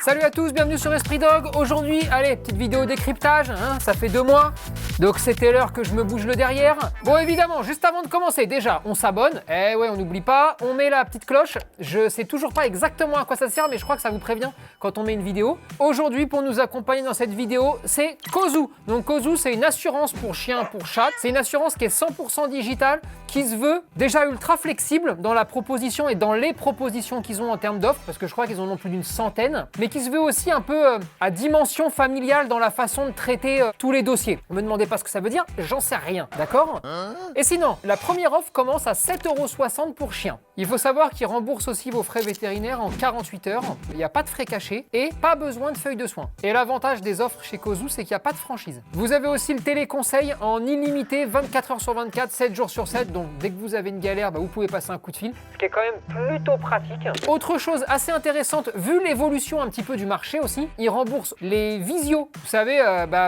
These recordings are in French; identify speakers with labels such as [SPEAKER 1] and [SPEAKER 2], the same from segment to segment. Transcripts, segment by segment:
[SPEAKER 1] Salut à tous, bienvenue sur Esprit Dog. Aujourd'hui, allez, petite vidéo décryptage, hein, ça fait 2 mois, donc c'était l'heure que je me bouge le derrière. Bon, évidemment, juste avant de commencer, déjà, on s'abonne, ouais, on n'oublie pas, on met la petite cloche. Je sais toujours pas exactement à quoi ça sert, mais je crois que ça vous prévient quand on met une vidéo. Aujourd'hui, pour nous accompagner dans cette vidéo, c'est Cozu. Donc Cozu, c'est une assurance pour chien, pour chat. C'est une assurance qui est 100% digitale, qui se veut déjà ultra flexible dans la proposition et dans les propositions qu'ils ont en termes d'offres, parce que je crois qu'ils en ont plus d'une centaine, mais qui se veut aussi un peu à dimension familiale dans la façon de traiter tous les dossiers. Ne me demandez pas ce que ça veut dire, j'en sais rien, d'accord? Et sinon, la première offre commence à 7,60 € pour chien. Il faut savoir qu'ils remboursent aussi vos frais vétérinaires en 48 heures, il n'y a pas de frais cachés et pas besoin de feuille de soins. Et l'avantage des offres chez Cozu, c'est qu'il n'y a pas de franchise. Vous avez aussi le téléconseil en illimité 24 heures sur 24, 7 jours sur 7, donc dès que vous avez une galère, vous pouvez passer un coup de fil, ce qui est quand même plutôt pratique. Autre chose assez intéressante, vu l'évolution un petit peu du marché aussi, ils remboursent les visios. Vous savez,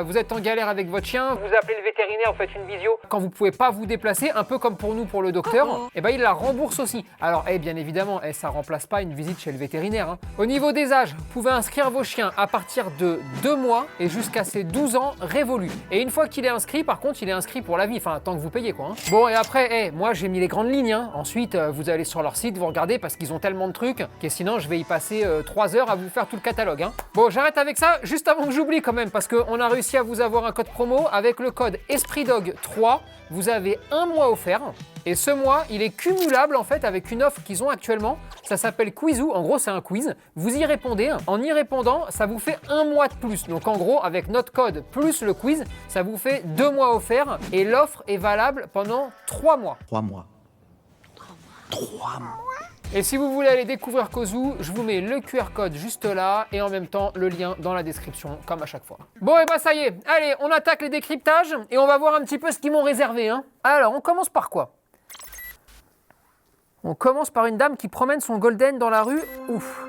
[SPEAKER 1] vous êtes en galère avec votre chien, vous appelez le vétérinaire, vous faites une visio. Quand vous pouvez pas vous déplacer, un peu comme pour nous pour le docteur, et ils la remboursent aussi. Alors, bien évidemment, ça remplace pas une visite chez le vétérinaire. Au niveau des âges, vous pouvez inscrire vos chiens à partir de 2 mois et jusqu'à ses 12 ans révolus. Et une fois qu'il est inscrit, par contre, il est inscrit pour la vie, enfin tant que vous payez quoi. Bon, et après, moi j'ai mis les grandes lignes. Ensuite, vous allez sur leur site, vous regardez parce qu'ils ont tellement de trucs que sinon je vais y passer 3 heures à vous faire tout le catalogue. Bon, j'arrête avec ça, juste avant que j'oublie quand même, parce qu'on a réussi à vous avoir un code promo. Avec le code ESPRITDOG3, vous avez 1 mois offert. Et ce mois, il est cumulable en fait avec une offre qu'ils ont actuellement. Ça s'appelle Quizoo. En gros, c'est un quiz. Vous y répondez. En y répondant, ça vous fait 1 mois de plus. Donc en gros, avec notre code plus le quiz, ça vous fait 2 mois offerts. Et l'offre est valable pendant 3 mois.
[SPEAKER 2] 3 mois. 3 mois.
[SPEAKER 1] Et si vous voulez aller découvrir Cozu, je vous mets le QR code juste là et en même temps le lien dans la description, comme à chaque fois. Bon, et ça y est. Allez, on attaque les décryptages et on va voir un petit peu ce qu'ils m'ont réservé. Alors, on commence par quoi? On commence par une dame qui promène son golden dans la rue. Ouf.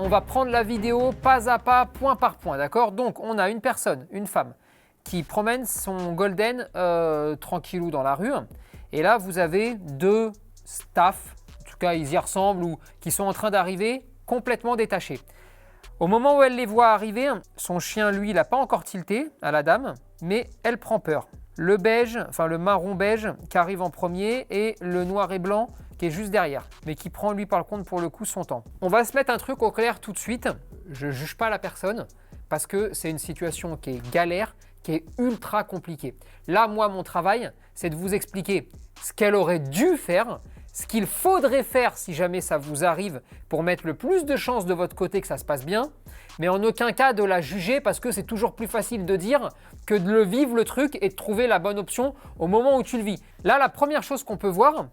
[SPEAKER 1] On va prendre la vidéo pas à pas, point par point, d'accord? Donc, on a une personne, une femme, qui promène son golden tranquillou dans la rue. Et là, vous avez 2 staffs, en tout cas, ils y ressemblent, ou qui sont en train d'arriver complètement détachés. Au moment où elle les voit arriver, son chien, lui, il n'a pas encore tilté à la dame, mais elle prend peur. Le beige, enfin le marron beige qui arrive en premier et le noir et blanc qui est juste derrière, mais qui prend lui par contre pour le coup son temps. On va se mettre un truc au clair tout de suite, je ne juge pas la personne parce que c'est une situation qui est galère, qui est ultra compliquée. Là, moi, mon travail, c'est de vous expliquer ce qu'elle aurait dû faire, ce qu'il faudrait faire si jamais ça vous arrive pour mettre le plus de chances de votre côté que ça se passe bien, mais en aucun cas de la juger parce que c'est toujours plus facile de dire que de le vivre le truc et de trouver la bonne option au moment où tu le vis. Là, la première chose qu'on peut voir,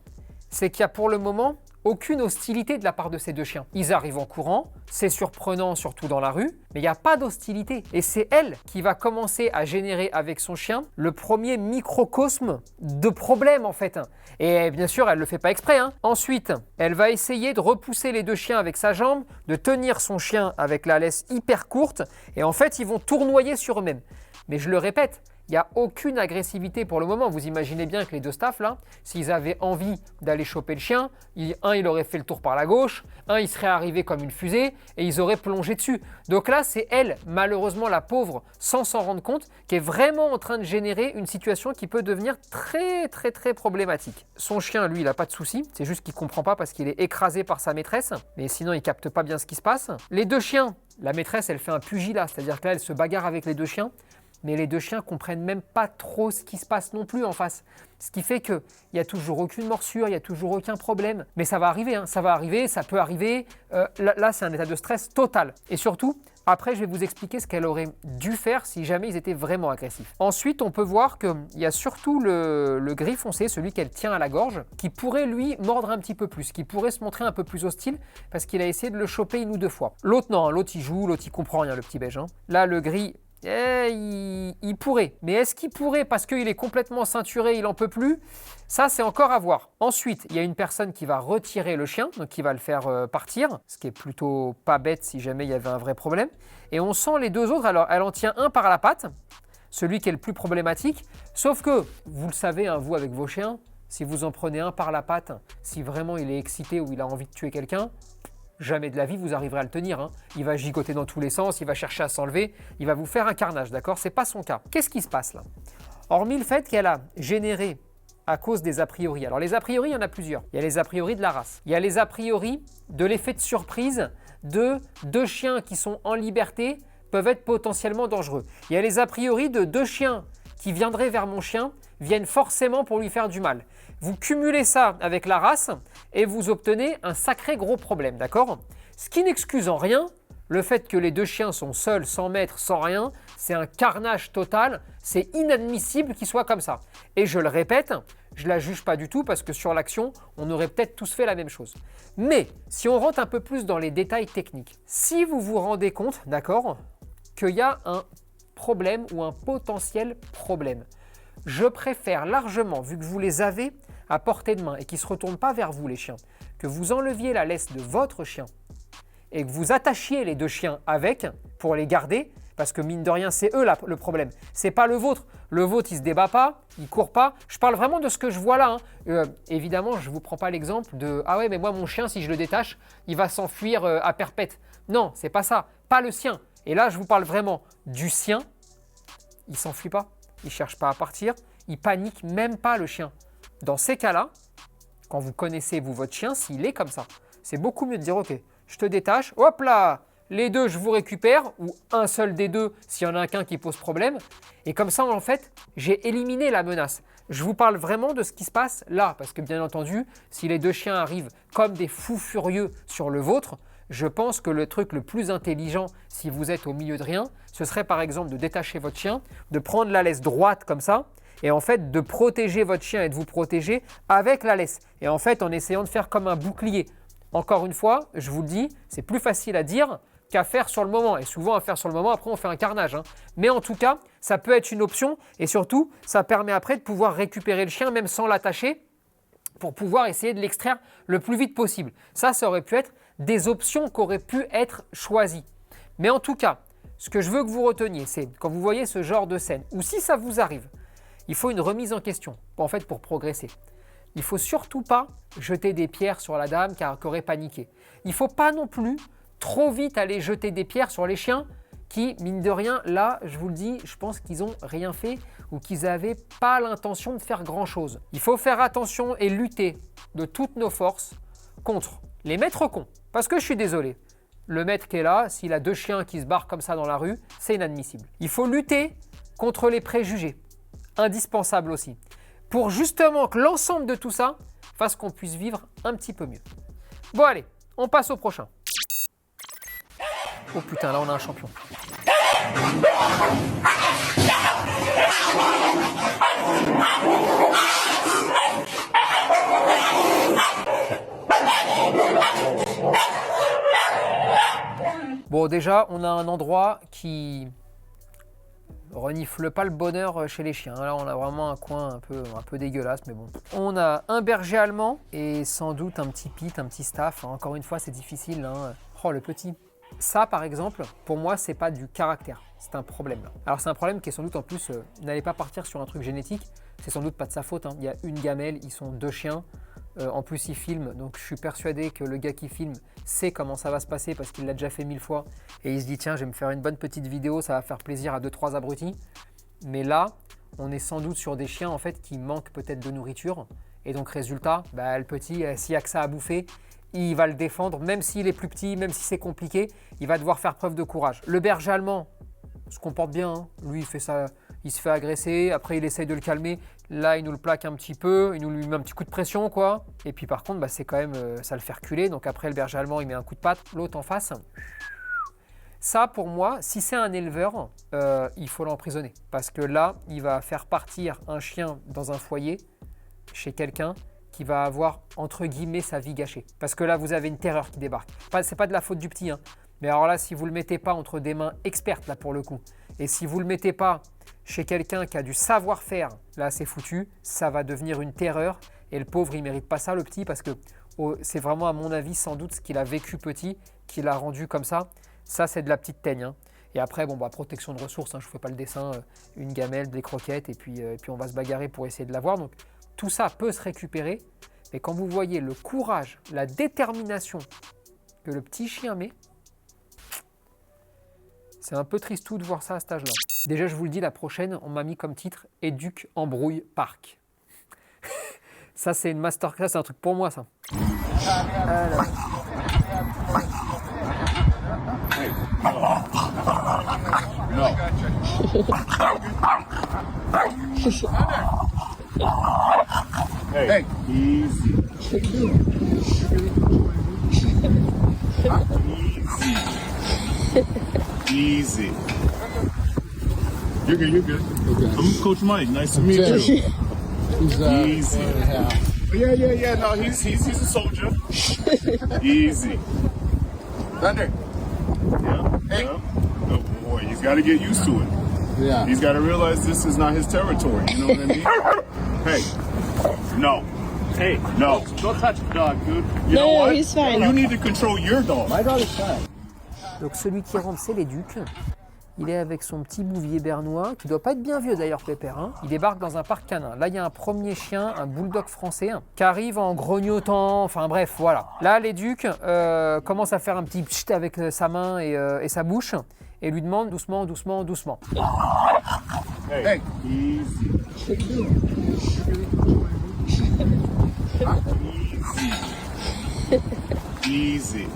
[SPEAKER 1] c'est qu'il y a pour le moment aucune hostilité de la part de ces 2 chiens. Ils arrivent en courant, c'est surprenant surtout dans la rue, mais il n'y a pas d'hostilité. Et c'est elle qui va commencer à générer avec son chien le premier microcosme de problème en fait. Et bien sûr, elle ne le fait pas exprès. Ensuite, elle va essayer de repousser les 2 chiens avec sa jambe, de tenir son chien avec la laisse hyper courte, et en fait, ils vont tournoyer sur eux-mêmes. Mais je le répète, il n'y a aucune agressivité pour le moment. Vous imaginez bien que les 2 staffs, là, s'ils avaient envie d'aller choper le chien, il aurait fait le tour par la gauche, il serait arrivé comme une fusée et ils auraient plongé dessus. Donc là, c'est elle, malheureusement la pauvre, sans s'en rendre compte, qui est vraiment en train de générer une situation qui peut devenir très très très problématique. Son chien, lui, il n'a pas de souci, c'est juste qu'il ne comprend pas parce qu'il est écrasé par sa maîtresse, mais sinon il ne capte pas bien ce qui se passe. Les 2 chiens, la maîtresse, elle fait un pugilat, c'est-à-dire que là, elle se bagarre avec les 2 chiens. mais les deux chiens comprennent même pas trop ce qui se passe non plus en face. Ce qui fait qu'il n'y a toujours aucune morsure, il n'y a toujours aucun problème. Mais ça va arriver, hein, ça va arriver, ça peut arriver. Là, c'est un état de stress total. Et surtout, après, je vais vous expliquer ce qu'elle aurait dû faire si jamais ils étaient vraiment agressifs. Ensuite, on peut voir qu'il y a surtout le gris foncé, celui qu'elle tient à la gorge, qui pourrait lui mordre un petit peu plus, qui pourrait se montrer un peu plus hostile parce qu'il a essayé de le choper 1 ou 2 fois. L'autre, non, l'autre il joue, l'autre il comprend rien, le petit beige. Hein. Là, le gris... il pourrait, mais est-ce qu'il pourrait parce qu'il est complètement ceinturé, il n'en peut plus? Ça, c'est encore à voir. Ensuite, il y a une personne qui va retirer le chien, donc qui va le faire partir, ce qui est plutôt pas bête si jamais il y avait un vrai problème. Et on sent les deux autres, alors elle en tient un par la patte, celui qui est le plus problématique, sauf que, vous le savez, hein, vous avec vos chiens, si vous en prenez un par la patte, si vraiment il est excité ou il a envie de tuer quelqu'un, jamais de la vie vous arriverez à le tenir. Hein. Il va gigoter dans tous les sens, il va chercher à s'enlever, il va vous faire un carnage, d'accord? C'est pas son cas. Qu'est-ce qui se passe là? Hormis le fait qu'elle a généré à cause des a priori. Alors les a priori, il y en a plusieurs. Il y a les a priori de la race. Il y a les a priori de l'effet de surprise de 2 chiens qui sont en liberté peuvent être potentiellement dangereux. Il y a les a priori de 2 chiens qui viendraient vers mon chien viennent forcément pour lui faire du mal. Vous cumulez ça avec la race et vous obtenez un sacré gros problème, d'accord? Ce qui n'excuse en rien le fait que les 2 chiens sont seuls, sans maître, sans rien, c'est un carnage total, c'est inadmissible qu'ils soient comme ça. Et je le répète, je ne la juge pas du tout parce que sur l'action, on aurait peut-être tous fait la même chose. Mais si on rentre un peu plus dans les détails techniques, si vous vous rendez compte, d'accord, qu'il y a un problème ou un potentiel problème, je préfère largement, vu que vous les avez à portée de main et qu'ils ne se retournent pas vers vous les chiens, que vous enleviez la laisse de votre chien et que vous attachiez les 2 chiens avec pour les garder, parce que mine de rien, c'est eux le problème. C'est pas le vôtre. Le vôtre, il ne se débat pas, il ne court pas. Je parle vraiment de ce que je vois là. Hein. Évidemment, je ne vous prends pas l'exemple de « Ah ouais, mais moi, mon chien, si je le détache, il va s'enfuir à perpète. » Non, c'est pas ça. Pas le sien. Et là, je vous parle vraiment du sien. Il ne s'enfuit pas. Il ne cherche pas à partir. Il panique même pas, le chien. Dans ces cas-là, quand vous connaissez, vous, votre chien, s'il est comme ça, c'est beaucoup mieux de dire « Ok, je te détache. Hop là !» Les 2, je vous récupère, ou un seul des 2 s'il y en a qu'un qui pose problème. Et comme ça, en fait, j'ai éliminé la menace. Je vous parle vraiment de ce qui se passe là, parce que bien entendu, si les 2 chiens arrivent comme des fous furieux sur le vôtre, je pense que le truc le plus intelligent, si vous êtes au milieu de rien, ce serait par exemple de détacher votre chien, de prendre la laisse droite comme ça, et en fait de protéger votre chien et de vous protéger avec la laisse. Et en fait, en essayant de faire comme un bouclier. Encore une fois, je vous le dis, c'est plus facile à dire qu'à faire sur le moment. Et souvent, à faire sur le moment, après, on fait un carnage. Hein. Mais en tout cas, ça peut être une option. Et surtout, ça permet après de pouvoir récupérer le chien, même sans l'attacher, pour pouvoir essayer de l'extraire le plus vite possible. Ça aurait pu être des options qui auraient pu être choisies. Mais en tout cas, ce que je veux que vous reteniez, c'est quand vous voyez ce genre de scène, ou si ça vous arrive, il faut une remise en question, en fait, pour progresser. Il ne faut surtout pas jeter des pierres sur la dame qui aurait paniqué. Il ne faut pas non plus trop vite aller jeter des pierres sur les chiens qui, mine de rien, là, je vous le dis, je pense qu'ils n'ont rien fait ou qu'ils n'avaient pas l'intention de faire grand-chose. Il faut faire attention et lutter de toutes nos forces contre les maîtres cons. Parce que je suis désolé, le maître qui est là, s'il a 2 chiens qui se barrent comme ça dans la rue, c'est inadmissible. Il faut lutter contre les préjugés, indispensable aussi, pour justement que l'ensemble de tout ça fasse qu'on puisse vivre un petit peu mieux. Bon allez, on passe au prochain. Oh putain, là on a un champion. Bon déjà, on a un endroit qui renifle pas le bonheur chez les chiens. Là, on a vraiment un coin un peu dégueulasse, mais bon. On a un berger allemand et sans doute un petit pit, un petit staff. Encore une fois, c'est difficile. Hein. Oh, le petit. Ça, par exemple, pour moi, c'est pas du caractère. C'est un problème. Là. Alors, c'est un problème qui est sans doute en plus, n'allez pas partir sur un truc génétique. C'est sans doute pas de sa faute. Hein. Il y a une gamelle, ils sont 2 chiens. En plus, il filme, donc je suis persuadé que le gars qui filme sait comment ça va se passer parce qu'il l'a déjà fait 1000 fois. Et il se dit, tiens, je vais me faire une bonne petite vidéo, ça va faire plaisir à 2-3 abrutis. Mais là, on est sans doute sur des chiens en fait qui manquent peut-être de nourriture. Et donc, résultat, le petit, s'il n'y a que ça à bouffer, il va le défendre, même s'il est plus petit, même si c'est compliqué, il va devoir faire preuve de courage. Le berger allemand, se comporte bien. Hein. Lui, il fait ça, il se fait agresser. Après, il essaye de le calmer. Là, il nous le plaque un petit peu. Il nous lui met un petit coup de pression, quoi. Et puis, par contre, c'est quand même, ça le fait reculer. Donc après, le berger allemand, il met un coup de patte. L'autre en face. Ça, pour moi, si c'est un éleveur, il faut l'emprisonner. Parce que là, il va faire partir un chien dans un foyer, chez quelqu'un, qui va avoir, entre guillemets, sa vie gâchée. Parce que là, vous avez une terreur qui débarque. C'est pas de la faute du petit, hein. Mais alors là, si vous ne le mettez pas entre des mains expertes, là, pour le coup, et si vous ne le mettez pas chez quelqu'un qui a du savoir-faire, là, c'est foutu, ça va devenir une terreur. Et le pauvre, il ne mérite pas ça, le petit, parce que c'est vraiment, à mon avis, sans doute, ce qu'il a vécu petit, qui l'a rendu comme ça. Ça, c'est de la petite teigne. Hein. Et après, protection de ressources, hein, je ne fais pas le dessin, une gamelle, des croquettes, et puis on va se bagarrer pour essayer de l'avoir. Donc, tout ça peut se récupérer. Mais quand vous voyez le courage, la détermination que le petit chien met, c'est un peu tristou de voir ça à cet âge-là. Déjà, je vous le dis, la prochaine, on m'a mis comme titre « Éduque embrouille parc ». Ça, c'est une masterclass, c'est un truc pour moi, ça. Alors.
[SPEAKER 2] No. Hey, easy. Easy. You're good, you're good. Okay. I'm Coach Mike. Nice to meet you. Easy. Yeah. No, he's a soldier. Easy. Thunder. Yeah. Hey. Yeah. Oh boy, he's got to get used to it. Yeah. He's got to realize this is not his territory. You know what I mean? Hey. No. Hey. No. Don't touch the dog, dude. You know what?
[SPEAKER 3] He's fine.
[SPEAKER 2] You need to control your dog.
[SPEAKER 3] My dog is fine.
[SPEAKER 1] Donc celui qui rentre, c'est l'éduc. Il est avec son petit bouvier bernois, qui doit pas être bien vieux d'ailleurs, Pépère. Hein. Il débarque dans un parc canin. Là, il y a un premier chien, un bulldog français, qui arrive en grognotant. Enfin bref, voilà. Là, l'éduc commence à faire un petit pchit avec sa main et sa bouche, et lui demande doucement.
[SPEAKER 2] Hey. Easy. Easy.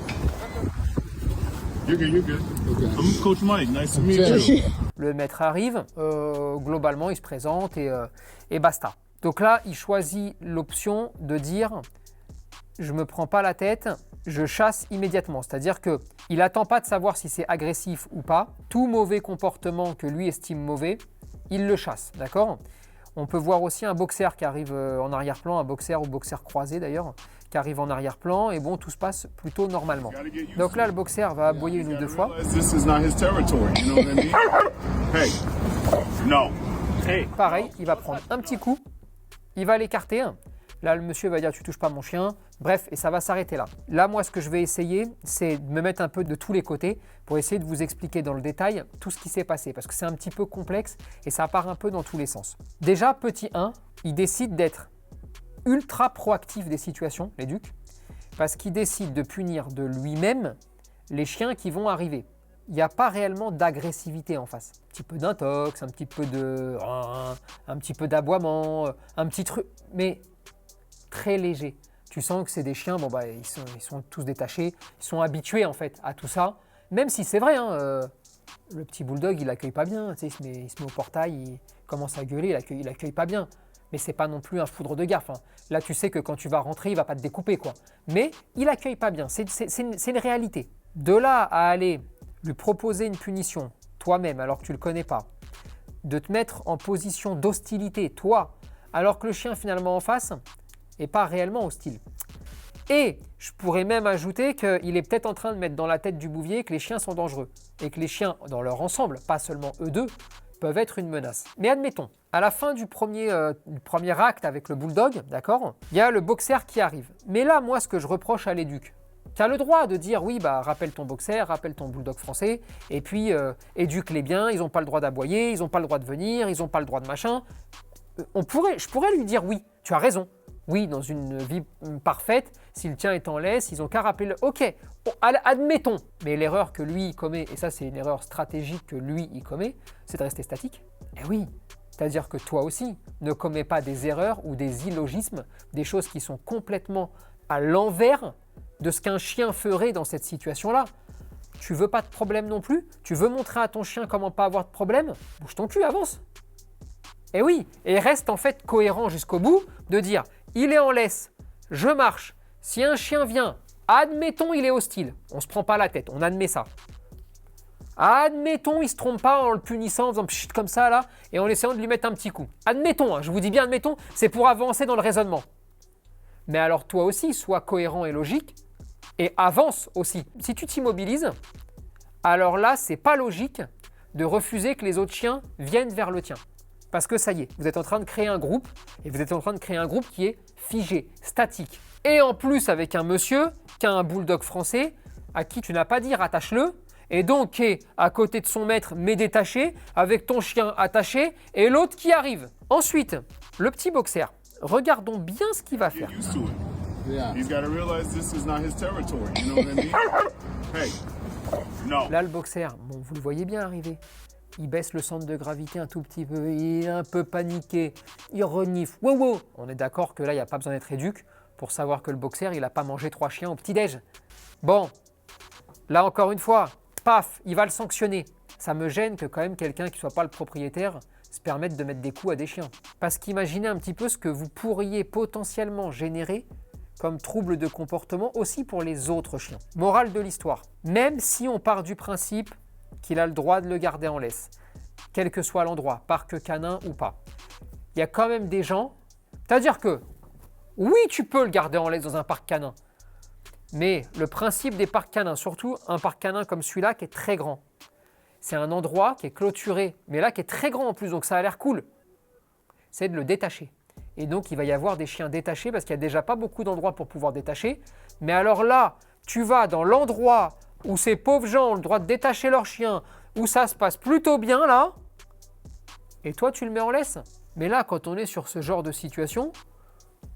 [SPEAKER 2] You're good. Okay. I'm Coach Mike. Nice to meet you.
[SPEAKER 1] Le maître arrive, globalement, il se présente et basta. Donc là, il choisit l'option de dire « je ne me prends pas la tête, je chasse immédiatement ». C'est-à-dire qu'il n'attend pas de savoir si c'est agressif ou pas. Tout mauvais comportement que lui estime mauvais, il le chasse, d'accord ? On peut voir aussi un boxeur qui arrive en arrière-plan, un boxeur ou boxeur croisé d'ailleurs, qui arrive en arrière-plan, et bon, tout se passe plutôt normalement. Donc là, le boxeur va aboyer une ou deux fois. Pareil, il va prendre un petit coup, il va l'écarter. Là, le monsieur va dire « tu touches pas mon chien ». Bref, et ça va s'arrêter là. Là, moi, ce que je vais essayer, c'est de me mettre un peu de tous les côtés pour essayer de vous expliquer dans le détail tout ce qui s'est passé, parce que c'est un petit peu complexe et ça part un peu dans tous les sens. Déjà, petit 1, il décide d'être ultra proactif des situations, l'éduc, parce qu'il décide de punir de lui-même les chiens qui vont arriver. Il n'y a pas réellement d'agressivité en face. Un petit peu d'intox, un petit peu d'aboiement, un petit truc, mais très léger. Tu sens que c'est des chiens, ils sont tous détachés, ils sont habitués en fait à tout ça. Même si c'est vrai, le petit bulldog, il l'accueille pas bien. Tu sais, il se met au portail, il commence à gueuler, il accueille pas bien. Mais c'est pas non plus un foudre de gaffe. Hein. Là, tu sais que quand tu vas rentrer, il va pas te découper, quoi. Mais il accueille pas bien, c'est une réalité. De là à aller lui proposer une punition, toi-même, alors que tu le connais pas, de te mettre en position d'hostilité, toi, alors que le chien finalement en face n'est pas réellement hostile. Et je pourrais même ajouter qu'il est peut-être en train de mettre dans la tête du bouvier que les chiens sont dangereux et que les chiens, dans leur ensemble, pas seulement eux deux, peuvent être une menace. Mais admettons, à la fin du premier acte avec le bulldog, d'accord, il y a le boxer qui arrive. Mais là, moi, ce que je reproche à l'éduc, tu as le droit de dire oui, rappelle ton boxer, rappelle ton bulldog français, et puis éduque-les bien, ils n'ont pas le droit d'aboyer, ils n'ont pas le droit de venir, ils n'ont pas le droit de machin. Je pourrais lui dire oui, tu as raison. Oui, dans une vie parfaite, si le tien est en laisse, ils n'ont qu'à rappeler ok, admettons. Mais l'erreur que lui il commet, et ça c'est une erreur stratégique que lui il commet, c'est de rester statique. Eh oui, c'est-à-dire que toi aussi, ne commets pas des erreurs ou des illogismes, des choses qui sont complètement à l'envers de ce qu'un chien ferait dans cette situation-là. Tu veux pas de problème non plus? Tu veux montrer à ton chien comment pas avoir de problème? Bouge ton cul, avance. Et oui, et reste en fait cohérent jusqu'au bout de dire, il est en laisse, je marche. Si un chien vient, admettons il est hostile, on se prend pas la tête, on admet ça. Admettons, il se trompe pas en le punissant, en faisant pchit comme ça là, et en essayant de lui mettre un petit coup. Admettons, hein, je vous dis bien admettons, c'est pour avancer dans le raisonnement. Mais alors toi aussi, sois cohérent et logique, et avance aussi. Si tu t'immobilises, alors là, c'est pas logique de refuser que les autres chiens viennent vers le tien. Parce que ça y est, vous êtes en train de créer un groupe, et vous êtes en train de créer un groupe qui est figé, statique. Et en plus avec un monsieur qui a un bulldog français, à qui tu n'as pas dit rattache-le, et donc qui est à côté de son maître mais détaché, avec ton chien attaché, et l'autre qui arrive. Ensuite, le petit boxer, regardons bien ce qu'il va faire.
[SPEAKER 2] Get used to it. Yeah. He's got to realize this is not his territory. You know what I mean? Hey, no.
[SPEAKER 1] Là, le boxer, bon, vous le voyez bien arriver. Il baisse le centre de gravité un tout petit peu, il est un peu paniqué, il renifle. Wow, wow. On est d'accord que là, il n'y a pas besoin d'être éduque pour savoir que le boxer, il n'a pas mangé 3 chiens au petit-déj. Bon, là encore une fois, paf, il va le sanctionner. Ça me gêne que quand même quelqu'un qui ne soit pas le propriétaire se permette de mettre des coups à des chiens. Parce qu'imaginez un petit peu ce que vous pourriez potentiellement générer comme trouble de comportement aussi pour les autres chiens. Morale de l'histoire, même si on part du principe qu'il a le droit de le garder en laisse, quel que soit l'endroit, parc canin ou pas, il y a quand même des gens, c'est-à-dire que oui, tu peux le garder en laisse dans un parc canin, mais le principe des parcs canins, surtout un parc canin comme celui-là qui est très grand, c'est un endroit qui est clôturé, mais là qui est très grand en plus, donc ça a l'air cool, c'est de le détacher. Et donc il va y avoir des chiens détachés parce qu'il n'y a déjà pas beaucoup d'endroits pour pouvoir détacher, mais alors là, tu vas dans l'endroit où ces pauvres gens ont le droit de détacher leurs chiens, où ça se passe plutôt bien là, et toi tu le mets en laisse. Mais là, quand on est sur ce genre de situation,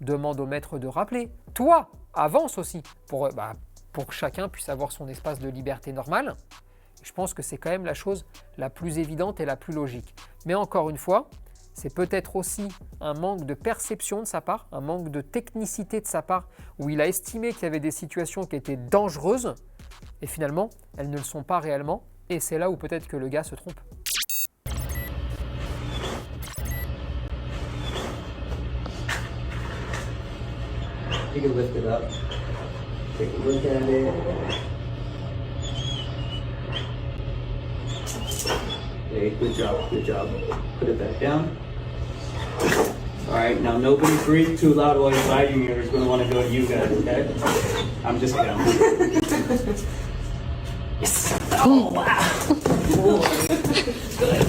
[SPEAKER 1] demande au maître de rappeler. Toi, avance aussi, pour que chacun puisse avoir son espace de liberté normal. Je pense que c'est quand même la chose la plus évidente et la plus logique. Mais encore une fois, c'est peut-être aussi un manque de perception de sa part, un manque de technicité de sa part, où il a estimé qu'il y avait des situations qui étaient dangereuses, et finalement, elles ne le sont pas réellement, et c'est là où peut-être que le gars se trompe.
[SPEAKER 3] You can lift it up, take a look at it. Okay, good job, good job. Put it back down. All right, now nobody breathe too loud while you're biting here. It's gonna want to go to you guys, okay? I'm just kidding. Yes. Oh, wow. Cool. Good.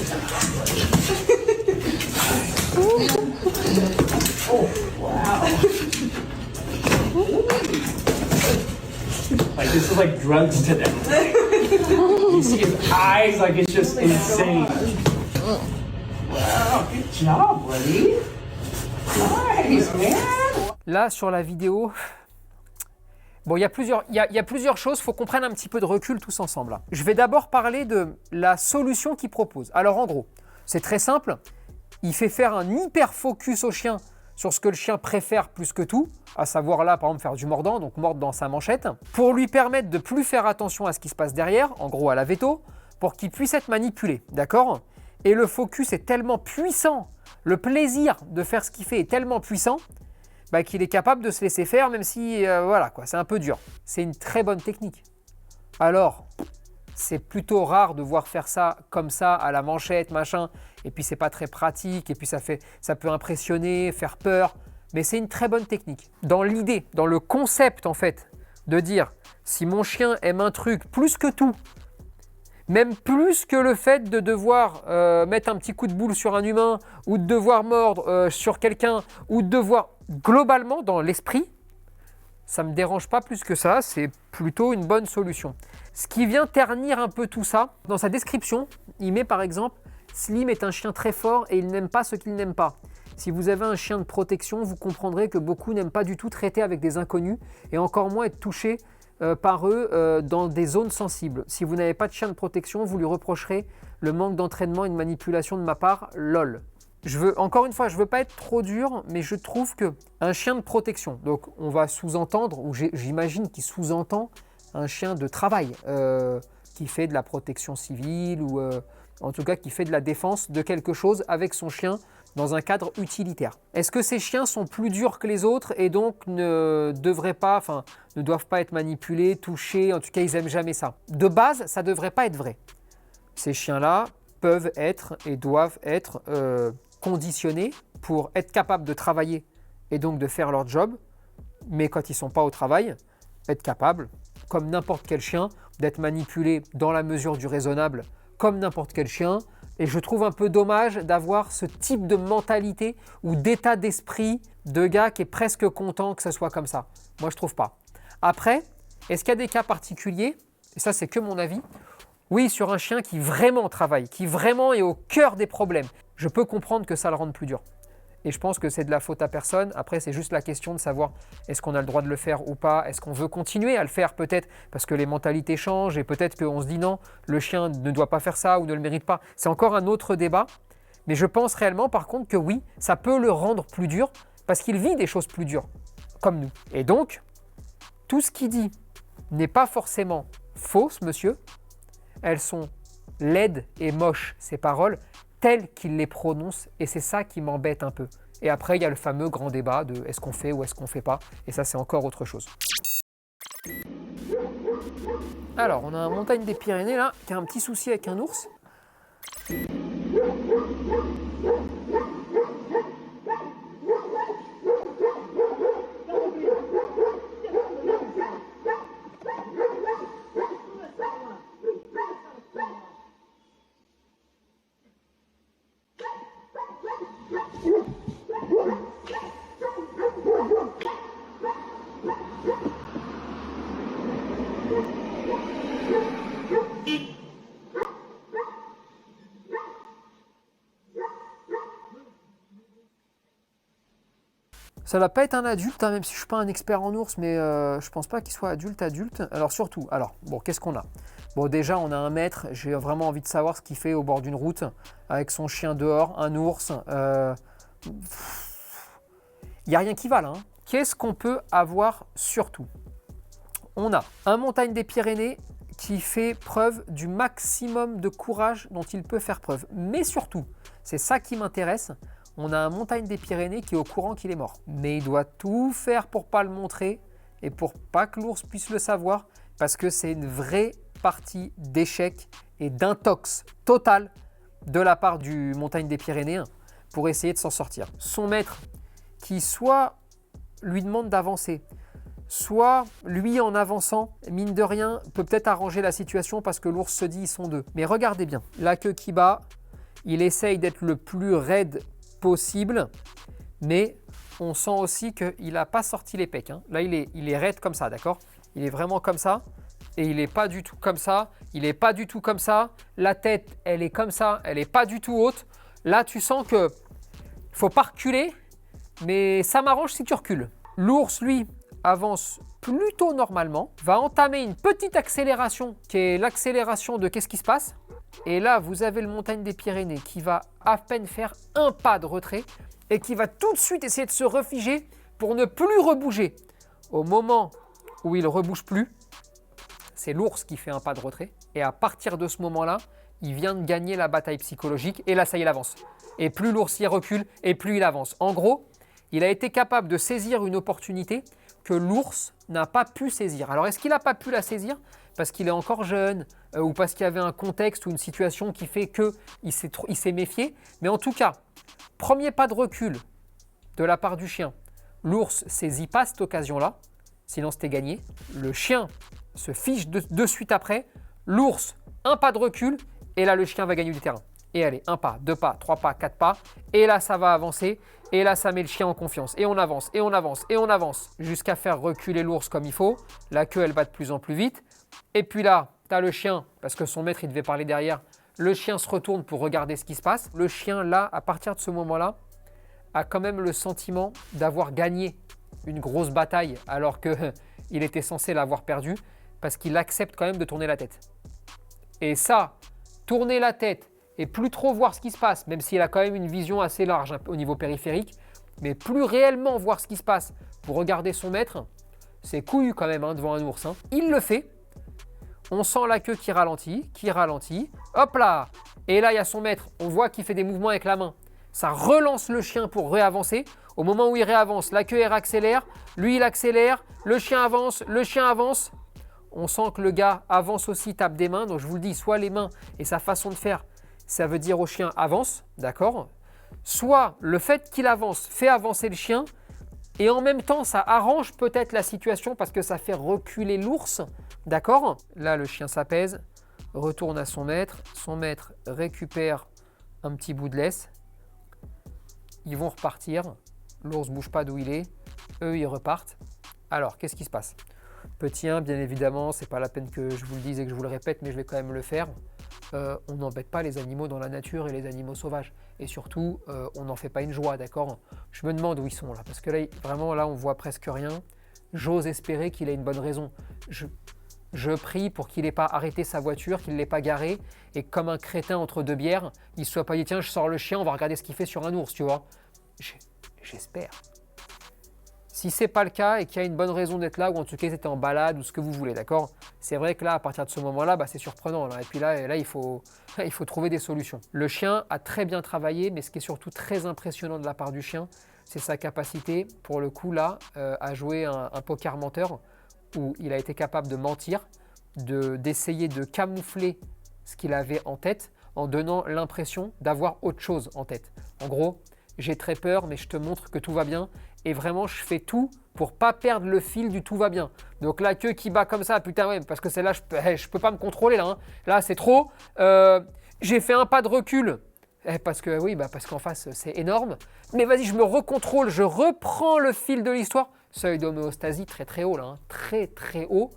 [SPEAKER 3] Oh, wow. Like this is like drugs to them. You see his eyes, like it's just insane. Wow, good job, buddy. Nice, man.
[SPEAKER 1] Là, sur la vidéo, bon, il y a plusieurs choses, il faut qu'on prenne un petit peu de recul tous ensemble. Là. Je vais d'abord parler de la solution qu'il propose. Alors en gros, c'est très simple, il fait faire un hyper focus au chien sur ce que le chien préfère plus que tout, à savoir là par exemple faire du mordant, donc mordre dans sa manchette, pour lui permettre de plus faire attention à ce qui se passe derrière, en gros à la veto, pour qu'il puisse être manipulé, d'accord? Et le focus est tellement puissant, le plaisir de faire ce qu'il fait est tellement puissant, qu'il est capable de se laisser faire, même si, voilà quoi, c'est un peu dur. C'est une très bonne technique. Alors, c'est plutôt rare de voir faire ça comme ça, à la manchette, machin, et puis c'est pas très pratique, et puis ça peut impressionner, faire peur, mais c'est une très bonne technique. Dans l'idée, dans le concept en fait, de dire, si mon chien aime un truc plus que tout, même plus que le fait de devoir mettre un petit coup de boule sur un humain, ou de devoir mordre sur quelqu'un, ou de devoir, globalement, dans l'esprit, ça ne me dérange pas plus que ça, c'est plutôt une bonne solution. Ce qui vient ternir un peu tout ça, dans sa description, il met par exemple « Slim est un chien très fort et il n'aime pas ce qu'il n'aime pas ». Si vous avez un chien de protection, vous comprendrez que beaucoup n'aiment pas du tout traiter avec des inconnus et encore moins être touchés par eux dans des zones sensibles. Si vous n'avez pas de chien de protection, vous lui reprocherez le manque d'entraînement et de manipulation de ma part, lol. Encore une fois, je ne veux pas être trop dur, mais je trouve qu'un chien de protection, donc on va sous-entendre, ou j'imagine qu'il sous-entend un chien de travail, qui fait de la protection civile ou en tout cas qui fait de la défense de quelque chose avec son chien dans un cadre utilitaire. Est-ce que ces chiens sont plus durs que les autres et donc ne doivent pas être manipulés, touchés, en tout cas ils n'aiment jamais ça. De base, ça ne devrait pas être vrai. Ces chiens-là peuvent être et doivent être conditionnés pour être capables de travailler et donc de faire leur job, mais quand ils ne sont pas au travail, être capables, comme n'importe quel chien, d'être manipulés dans la mesure du raisonnable, comme n'importe quel chien. Et je trouve un peu dommage d'avoir ce type de mentalité ou d'état d'esprit de gars qui est presque content que ce soit comme ça. Moi, je trouve pas. Après, est-ce qu'il y a des cas particuliers? Et ça, c'est que mon avis. Oui, sur un chien qui vraiment travaille, qui vraiment est au cœur des problèmes, je peux comprendre que ça le rende plus dur. Et je pense que c'est de la faute à personne. Après, c'est juste la question de savoir est-ce qu'on a le droit de le faire ou pas? Est-ce qu'on veut continuer à le faire peut-être parce que les mentalités changent et peut-être qu'on se dit non, le chien ne doit pas faire ça ou ne le mérite pas. C'est encore un autre débat. Mais je pense réellement par contre que oui, ça peut le rendre plus dur parce qu'il vit des choses plus dures, comme nous. Et donc, tout ce qu'il dit n'est pas forcément faux, ce monsieur. Elles sont laides et moches, ces paroles, telles qu'il les prononce, et c'est ça qui m'embête un peu. Et après, il y a le fameux grand débat de est-ce qu'on fait ou est-ce qu'on fait pas, et ça, c'est encore autre chose. Alors, on a un montagne des Pyrénées, là, qui a un petit souci avec un ours. Ça va pas être un adulte, hein, même si je suis pas un expert en ours, mais je pense pas qu'il soit adulte. Alors surtout, bon, qu'est-ce qu'on a? Bon, déjà, on a un maître. J'ai vraiment envie de savoir ce qu'il fait au bord d'une route avec son chien dehors, un ours. Il n'y a rien qui va là. Hein. Qu'est-ce qu'on peut avoir surtout? On a un montagne des Pyrénées qui fait preuve du maximum de courage dont il peut faire preuve. Mais surtout, c'est ça qui m'intéresse. On a un montagne des Pyrénées qui est au courant qu'il est mort. Mais il doit tout faire pour pas le montrer et pour pas que l'ours puisse le savoir parce que c'est une vraie partie d'échec et d'intox total de la part du montagne des Pyrénées pour essayer de s'en sortir. Son maître qui soit lui demande d'avancer, soit lui en avançant, mine de rien, peut peut-être arranger la situation parce que l'ours se dit ils sont deux. Mais regardez bien, la queue qui bat, il essaye d'être le plus raide possible, mais on sent aussi qu'il n'a pas sorti les pecs. Hein. Là, il est raide comme ça, d'accord? Il est vraiment comme ça, et il n'est pas du tout comme ça, il n'est pas du tout comme ça. La tête, elle est comme ça, elle n'est pas du tout haute. Là, tu sens que faut pas reculer, mais ça m'arrange si tu recules. L'ours, lui, avance plutôt normalement, va entamer une petite accélération, qui est l'accélération de qu'est-ce qui se passe. Et là, vous avez le montagne des Pyrénées qui va à peine faire un pas de retrait et qui va tout de suite essayer de se refiger pour ne plus rebouger. Au moment où il ne rebouge plus, c'est l'ours qui fait un pas de retrait. Et à partir de ce moment-là, il vient de gagner la bataille psychologique. Et là, ça y est, il avance. Et plus l'ours y recule, et plus il avance. En gros, il a été capable de saisir une opportunité que l'ours n'a pas pu saisir. Alors, est-ce qu'il n'a pas pu la saisir parce qu'il est encore jeune ou parce qu'il y avait un contexte ou une situation qui fait qu'il s'est méfié? Mais en tout cas, premier pas de recul de la part du chien. L'ours ne saisit pas cette occasion-là, sinon c'était gagné. Le chien se fiche de suite après. L'ours, un pas de recul, et là, le chien va gagner du terrain. Et allez, un pas, deux pas, trois pas, quatre pas, et là, ça va avancer. Et là, ça met le chien en confiance. Et on avance, et on avance, et on avance, jusqu'à faire reculer l'ours comme il faut. La queue, elle bat de plus en plus vite. Et puis là, tu as le chien, parce que son maître, il devait parler derrière. Le chien se retourne pour regarder ce qui se passe. Le chien, là, à partir de ce moment-là, a quand même le sentiment d'avoir gagné une grosse bataille, alors qu'il était censé l'avoir perdue, parce qu'il accepte quand même de tourner la tête. Et ça, tourner la tête et plus trop voir ce qui se passe, même s'il a quand même une vision assez large au niveau périphérique, mais plus réellement voir ce qui se passe pour regarder son maître, c'est couillu quand même devant un ours. Il le fait. On sent la queue qui ralentit. Hop là! Et là, il y a son maître. On voit qu'il fait des mouvements avec la main. Ça relance le chien pour réavancer. Au moment où il réavance, la queue accélère. Lui, il accélère. Le chien avance. On sent que le gars avance aussi, tape des mains. Donc, je vous le dis, soit les mains et sa façon de faire, ça veut dire au chien avance, d'accord? Soit le fait qu'il avance fait avancer le chien et en même temps, ça arrange peut-être la situation parce que ça fait reculer l'ours, d'accord? Là, le chien s'apaise, retourne à son maître. Son maître récupère un petit bout de laisse. Ils vont repartir. L'ours ne bouge pas d'où il est. Eux, ils repartent. Alors, qu'est-ce qui se passe? Petit 1, bien évidemment, c'est pas la peine que je vous le dise et que je vous le répète, mais je vais quand même le faire. On n'embête pas les animaux dans la nature et les animaux sauvages. Et surtout, on n'en fait pas une joie, d'accord? Je me demande où ils sont là, parce que là, vraiment, là, on voit presque rien. J'ose espérer qu'il a une bonne raison. Je prie pour qu'il n'ait pas arrêté sa voiture, qu'il ne l'ait pas garé, et comme un crétin entre deux bières, il ne se soit pas dit, tiens, je sors le chien, on va regarder ce qu'il fait sur un ours, tu vois. J'espère. Si ce n'est pas le cas et qu'il y a une bonne raison d'être là, ou en tout cas c'était en balade ou ce que vous voulez, d'accord? C'est vrai que là, à partir de ce moment-là, c'est surprenant. Là. Et puis là, il faut trouver des solutions. Le chien a très bien travaillé, mais ce qui est surtout très impressionnant de la part du chien, c'est sa capacité, pour le coup là, à jouer un poker menteur, où il a été capable de mentir, d'essayer de camoufler ce qu'il avait en tête, en donnant l'impression d'avoir autre chose en tête. En gros, j'ai très peur, mais je te montre que tout va bien. Et vraiment, je fais tout pour pas perdre le fil du tout va bien. Donc la queue qui bat comme ça, putain ouais, parce que celle-là, je peux pas me contrôler là. Hein. Là, c'est trop. J'ai fait un pas de recul. Parce qu'en face, c'est énorme. Mais vas-y, je me recontrôle, je reprends le fil de l'histoire. Seuil d'homéostasie très très haut là, hein. Très très haut.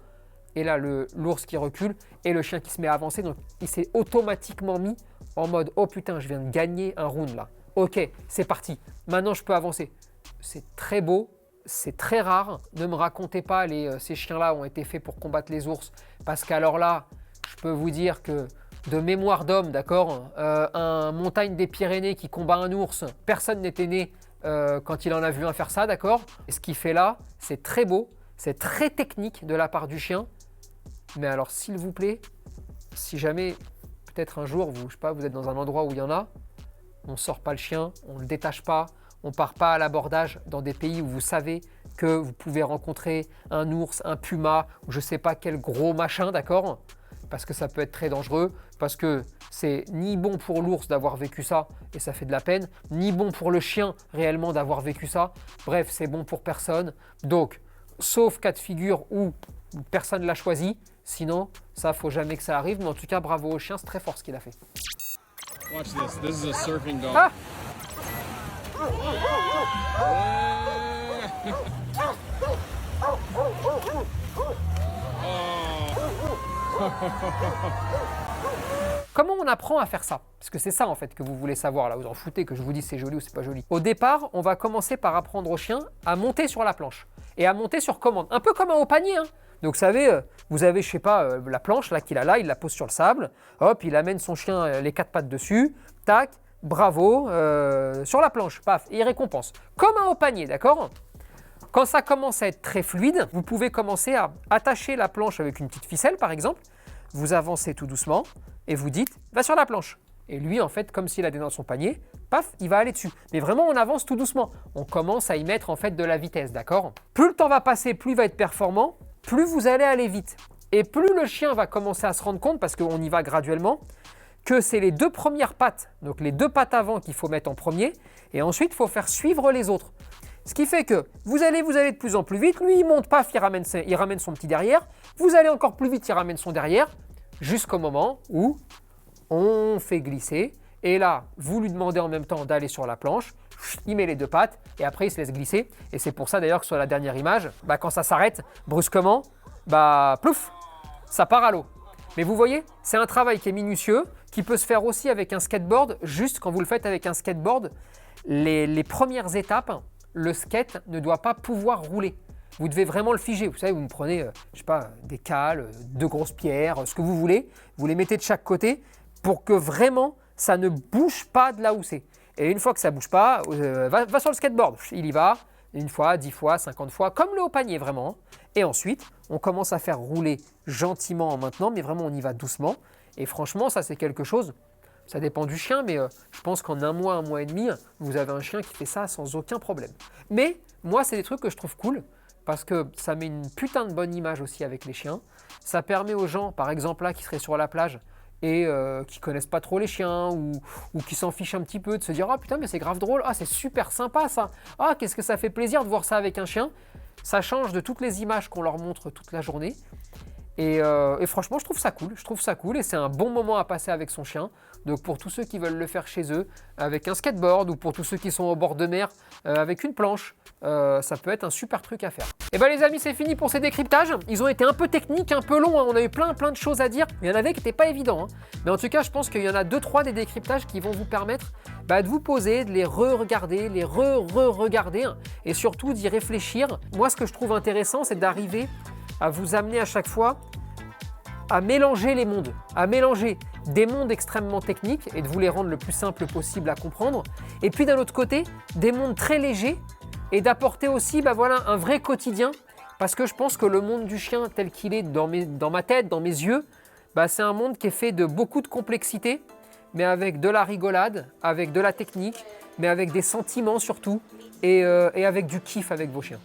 [SPEAKER 1] Et là, l'ours qui recule et le chien qui se met à avancer. Donc il s'est automatiquement mis en mode, oh putain, je viens de gagner un round là. Ok, c'est parti. Maintenant, je peux avancer. C'est très beau, c'est très rare. Ne me racontez pas, ces chiens-là ont été faits pour combattre les ours. Parce qu'alors là, je peux vous dire que de mémoire d'homme, d'accord, un montagne des Pyrénées qui combat un ours, personne n'était né quand il en a vu un faire ça, d'accord? Et ce qu'il fait là, c'est très beau, c'est très technique de la part du chien. Mais alors, s'il vous plaît, si jamais, peut-être un jour, vous êtes dans un endroit où il y en a, on ne sort pas le chien, on ne le détache pas, on ne part pas à l'abordage dans des pays où vous savez que vous pouvez rencontrer un ours, un puma, ou je ne sais pas quel gros machin, d'accord? Parce que ça peut être très dangereux, parce que c'est ni bon pour l'ours d'avoir vécu ça, et ça fait de la peine, ni bon pour le chien réellement d'avoir vécu ça. Bref, c'est bon pour personne. Donc, sauf cas de figure où personne ne l'a choisi, sinon, ça, faut jamais que ça arrive. Mais en tout cas, bravo au chien, c'est très fort ce qu'il a fait.
[SPEAKER 4] Watch this. This is a surfing dog.
[SPEAKER 1] Ah! Comment on apprend à faire ça? Parce que c'est ça en fait que vous voulez savoir là, vous en foutez que je vous dise c'est joli ou c'est pas joli. Au départ, on va commencer par apprendre au chien à monter sur la planche et à monter sur commande, un peu comme un haut panier. Hein. Donc vous savez, vous avez je sais pas la planche là qu'il a là, il la pose sur le sable, hop, il amène son chien les quatre pattes dessus, tac, bravo, sur la planche, paf, et il récompense. Comme un haut panier, d'accord? Quand ça commence à être très fluide, vous pouvez commencer à attacher la planche avec une petite ficelle par exemple, vous avancez tout doucement et vous dites « va sur la planche ». Et lui, en fait, comme s'il a des dans son panier, paf, il va aller dessus. Mais vraiment, on avance tout doucement. On commence à y mettre en fait de la vitesse, d'accord? Plus le temps va passer, plus il va être performant, plus vous allez aller vite. Et plus le chien va commencer à se rendre compte, parce qu'on y va graduellement, que c'est les deux premières pattes, donc les deux pattes avant qu'il faut mettre en premier, et ensuite, il faut faire suivre les autres. Ce qui fait que vous allez de plus en plus vite, lui il monte, paf, il ramène son petit derrière, vous allez encore plus vite, il ramène son derrière, jusqu'au moment où on fait glisser, et là, vous lui demandez en même temps d'aller sur la planche, il met les deux pattes, et après il se laisse glisser, et c'est pour ça d'ailleurs que sur la dernière image, quand ça s'arrête brusquement, plouf, ça part à l'eau. Mais vous voyez, c'est un travail qui est minutieux, qui peut se faire aussi avec un skateboard, juste quand vous le faites avec un skateboard, les premières étapes, le skate ne doit pas pouvoir rouler. Vous devez vraiment le figer. Vous savez, vous me prenez, je sais pas, des cales, deux grosses pierres, ce que vous voulez. Vous les mettez de chaque côté pour que vraiment ça ne bouge pas de là où c'est. Et une fois que ça bouge pas, va sur le skateboard. Il y va, 1 fois, 10 fois, 50 fois, comme le haut panier vraiment. Et ensuite, on commence à faire rouler gentiment en maintenant, mais vraiment on y va doucement. Et franchement, ça c'est quelque chose, ça dépend du chien, mais je pense qu'en 1 mois et demi, vous avez un chien qui fait ça sans aucun problème. Mais moi, c'est des trucs que je trouve cool, parce que ça met une putain de bonne image aussi avec les chiens. Ça permet aux gens, par exemple là, qui seraient sur la plage, et qui connaissent pas trop les chiens ou qui s'en fichent un petit peu, de se dire « Ah putain mais c'est grave drôle, ah c'est super sympa ça, ah qu'est-ce que ça fait plaisir de voir ça avec un chien ». Ça change de toutes les images qu'on leur montre toute la journée. Et franchement, je trouve ça cool et c'est un bon moment à passer avec son chien. Donc pour tous ceux qui veulent le faire chez eux, avec un skateboard ou pour tous ceux qui sont au bord de mer, avec une planche, ça peut être un super truc à faire. Et bien les amis, c'est fini pour ces décryptages. Ils ont été un peu techniques, un peu longs, hein. On a eu plein de choses à dire. Il y en avait qui n'étaient pas évidents, hein. Mais en tout cas, je pense qu'il y en a 2-3 des décryptages qui vont vous permettre de vous poser, de les re-regarder, les re-regarder et surtout d'y réfléchir. Moi, ce que je trouve intéressant, c'est d'arriver à vous amener à chaque fois à mélanger les mondes, à mélanger des mondes extrêmement techniques et de vous les rendre le plus simple possible à comprendre. Et puis d'un autre côté, des mondes très légers et d'apporter aussi un vrai quotidien. Parce que je pense que le monde du chien tel qu'il est dans ma tête, dans mes yeux, c'est un monde qui est fait de beaucoup de complexité, mais avec de la rigolade, avec de la technique, mais avec des sentiments surtout et avec du kiff avec vos chiens.